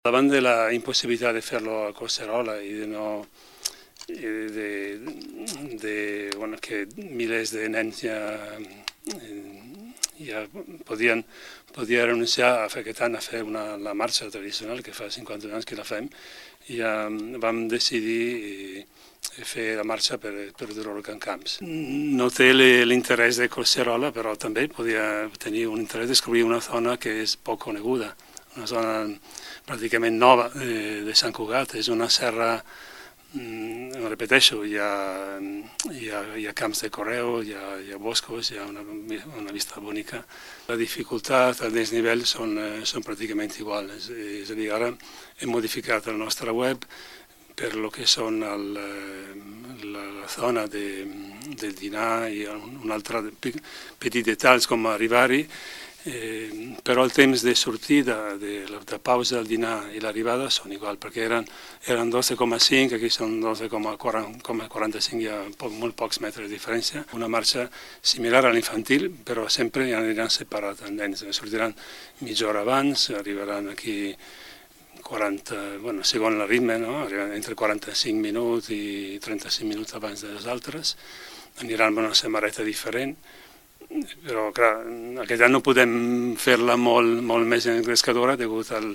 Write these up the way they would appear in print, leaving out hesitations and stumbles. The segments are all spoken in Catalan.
Davant de la impossibilitat de fer-lo a Collserola i bueno, que milers de nens ja podien renunciar a fer aquest any a fer la marxa tradicional, que fa 50 anys que la fem, i vam decidir fer la marxa per dur-ho a Can Camps. No té l'interès de Collserola, però també podia tenir un interès de descobrir una zona que és poc coneguda, una zona pràcticament nova de Sant Cugat. És una serra, repeteixo, hi ha camps de conreu, hi ha boscos, hi ha una vista bonica. La dificultat, el desnivell són pràcticament iguals. És a dir, ara hem modificat el nostre web per lo que són la zona del dinar i un altre petit detalls com arribar-hi, però el temps de sortida, de pausa del dinar i l'arribada són igual, perquè eren 12,5, aquí són 12,45, hi ha molt pocs metres de diferència. Una marxa similar a l'infantil, però sempre aniran separats els nens. Sortiran mitja hora abans, arribaran aquí 40, bueno, segons el ritme, no? Arribaran entre 45 minuts i 35 minuts abans dels altres, aniran amb una samarreta diferent, però clar, aquest any no podem fer-la molt més engrescadora degut al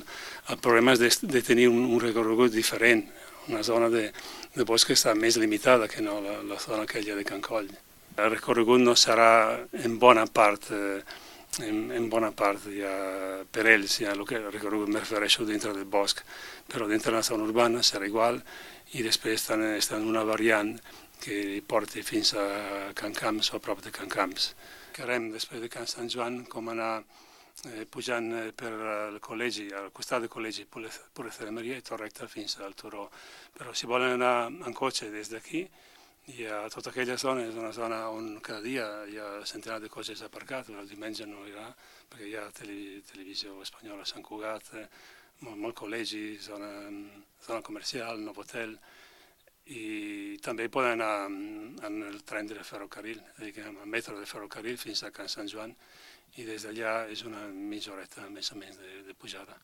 problema de tenir un recorregut diferent, una zona de bosc que està més limitada que no la zona aquella de Can Coll. El recorregut no serà en bona part ja per ells, ja el que el recorregut me refereixo dintre del bosc, però dintre de la zona urbana serà igual, i després estan una variant que porti fins a Can Camps o a prop de Can Camps. Farem després de Can Sant Joan com anar pujant per el col·legi, al costat del col·legi Pureza de Maria i tot recte fins al turó. Però si volen anar en cotxe des d'aquí, i a tota aquella zona és una zona on cada dia hi ha centenars de cotxes aparcats, el diumenge no hi ha, perquè hi ha televisió espanyola a Sant Cugat, molt col·legi, zona comercial, Novotel, i també poden anar en el tren de ferrocarril, amb el metro de ferrocarril fins a Can Sant Joan, i des d'allà és una mitja horeta més o menys de pujada.